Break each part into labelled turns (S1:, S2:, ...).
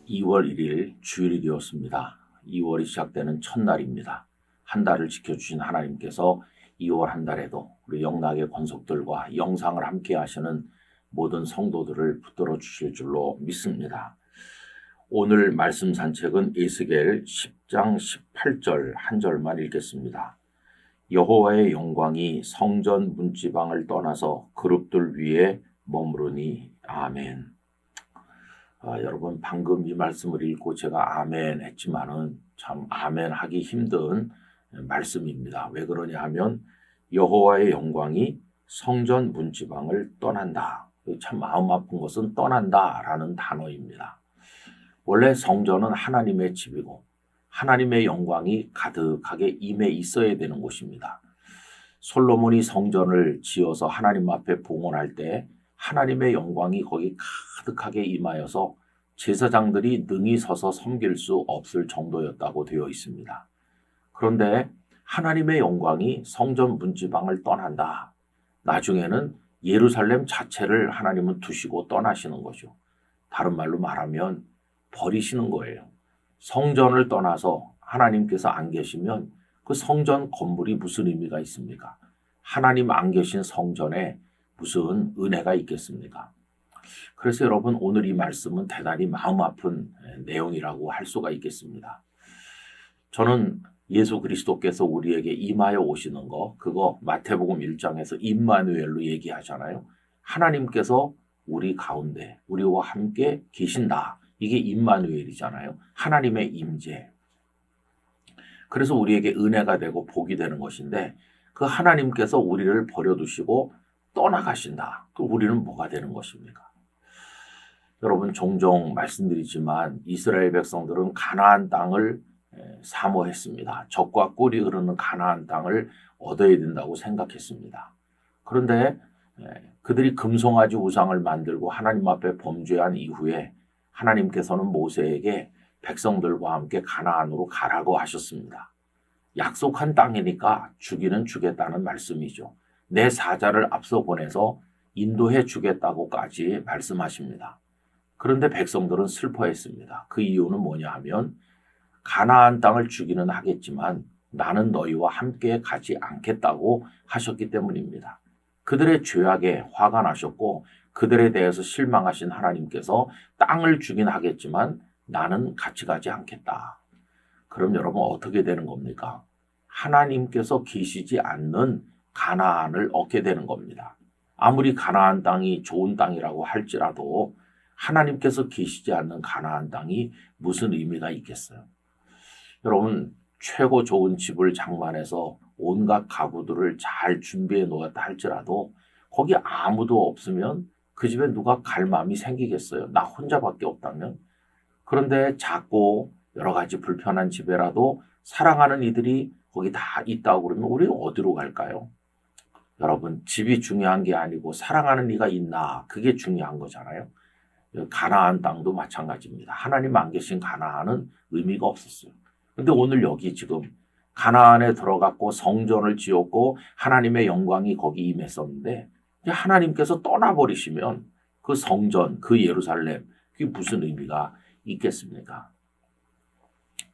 S1: 2월 1일 주일이 되었습니다. 2월이 시작되는 첫날입니다. 한 달을 지켜주신 하나님께서 2월 한 달에도 우리 영락의 권속들과 영상을 함께 하시는 모든 성도들을 붙들어 주실 줄로 믿습니다. 오늘 말씀 산책은 에스겔 10장 18절 한 절만 읽겠습니다. 여호와의 영광이 성전 문지방을 떠나서 그룹들 위에 머무르니 아멘. 여러분 방금 이 말씀을 읽고 제가 아멘 했지만은 참 아멘 하기 힘든 말씀입니다. 왜 그러냐 하면 여호와의 영광이 성전 문지방을 떠난다. 참 마음 아픈 것은 떠난다라는 단어입니다. 원래 성전은 하나님의 집이고 하나님의 영광이 가득하게 임해 있어야 되는 곳입니다. 솔로몬이 성전을 지어서 하나님 앞에 봉헌할 때 하나님의 영광이 거기 가득하게 임하여서 제사장들이 능히 서서 섬길 수 없을 정도였다고 되어 있습니다. 그런데 하나님의 영광이 성전 문지방을 떠난다. 나중에는 예루살렘 자체를 하나님은 두시고 떠나시는 거죠. 다른 말로 말하면 버리시는 거예요. 성전을 떠나서 하나님께서 안 계시면 그 성전 건물이 무슨 의미가 있습니까? 하나님 안 계신 성전에 무슨 은혜가 있겠습니까? 그래서 여러분 오늘 이 말씀은 대단히 마음 아픈 내용이라고 할 수가 있겠습니다. 저는 예수 그리스도께서 우리에게 임하여 오시는 거 그거 마태복음 1장에서 임마누엘로 얘기하잖아요. 하나님께서 우리 가운데 우리와 함께 계신다. 이게 임마누엘이잖아요. 하나님의 임재. 그래서 우리에게 은혜가 되고 복이 되는 것인데 그 하나님께서 우리를 버려두시고 떠나가신다. 그 우리는 뭐가 되는 것입니까? 여러분 종종 말씀드리지만 이스라엘 백성들은 가나안 땅을 사모했습니다. 젖과 꿀이 흐르는 가나안 땅을 얻어야 된다고 생각했습니다. 그런데 그들이 금송아지 우상을 만들고 하나님 앞에 범죄한 이후에 하나님께서는 모세에게 백성들과 함께 가나안으로 가라고 하셨습니다. 약속한 땅이니까 주기는 주겠다는 말씀이죠. 내 사자를 앞서 보내서 인도해 주겠다고까지 말씀하십니다. 그런데 백성들은 슬퍼했습니다. 그 이유는 뭐냐 하면 가나안 땅을 주기는 하겠지만 나는 너희와 함께 가지 않겠다고 하셨기 때문입니다. 그들의 죄악에 화가 나셨고 그들에 대해서 실망하신 하나님께서 땅을 주긴 하겠지만 나는 같이 가지 않겠다. 그럼 여러분 어떻게 되는 겁니까? 하나님께서 계시지 않는 가나안을 얻게 되는 겁니다. 아무리 가나안 땅이 좋은 땅이라고 할지라도 하나님께서 계시지 않는 가나안 땅이 무슨 의미가 있겠어요? 여러분 최고 좋은 집을 장만해서 온갖 가구들을 잘 준비해 놓았다 할지라도 거기 아무도 없으면 그 집에 누가 갈 마음이 생기겠어요? 나 혼자밖에 없다면? 그런데 작고 여러 가지 불편한 집에라도 사랑하는 이들이 거기 다 있다고 그러면 우리는 어디로 갈까요? 여러분 집이 중요한 게 아니고 사랑하는 이가 있나 그게 중요한 거잖아요. 가나안 땅도 마찬가지입니다. 하나님 안 계신 가나안은 의미가 없었어요. 근데 오늘 여기 지금 가나안에 들어갔고 성전을 지었고 하나님의 영광이 거기 임했었는데 하나님께서 떠나버리시면 그 성전, 그 예루살렘 그게 무슨 의미가 있겠습니까?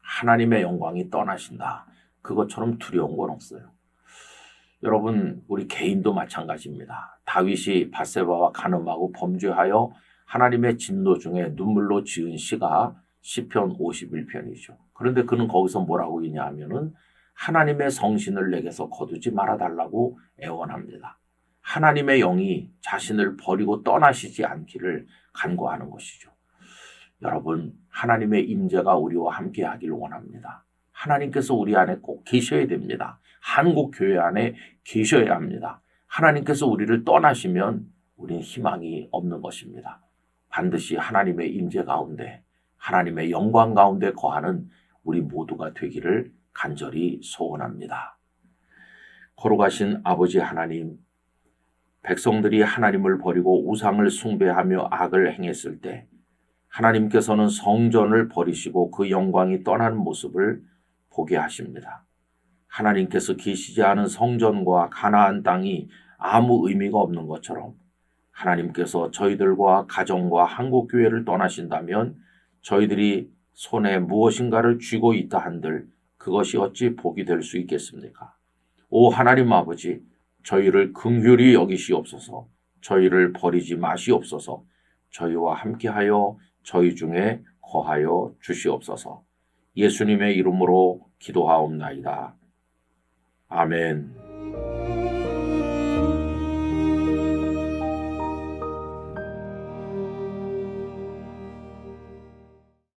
S1: 하나님의 영광이 떠나신다. 그것처럼 두려운 건 없어요. 여러분 우리 개인도 마찬가지입니다. 다윗이 밧세바와 간음하고 범죄하여 하나님의 진노 중에 눈물로 지은 시가 시편 51편이죠. 그런데 그는 거기서 뭐라고 있냐 하면은 하나님의 성신을 내게서 거두지 말아달라고 애원합니다. 하나님의 영이 자신을 버리고 떠나시지 않기를 간구하는 것이죠. 여러분 하나님의 임재가 우리와 함께 하기를 원합니다. 하나님께서 우리 안에 꼭 계셔야 됩니다. 한국교회 안에 계셔야 합니다. 하나님께서 우리를 떠나시면 우리는 희망이 없는 것입니다. 반드시 하나님의 임재 가운데 하나님의 영광 가운데 거하는 우리 모두가 되기를 간절히 소원합니다. 거룩하신 아버지 하나님, 백성들이 하나님을 버리고 우상을 숭배하며 악을 행했을 때 하나님께서는 성전을 버리시고 그 영광이 떠나는 모습을 보게 하십니다. 하나님께서 계시지 않은 성전과 가나안 땅이 아무 의미가 없는 것처럼 하나님께서 저희들과 가정과 한국교회를 떠나신다면 저희들이 손에 무엇인가를 쥐고 있다 한들 그것이 어찌 복이 될 수 있겠습니까? 오 하나님 아버지, 저희를 긍휼히 여기시옵소서. 저희를 버리지 마시옵소서. 저희와 함께하여 저희 중에 거하여 주시옵소서. 예수님의 이름으로 기도하옵나이다. 아멘.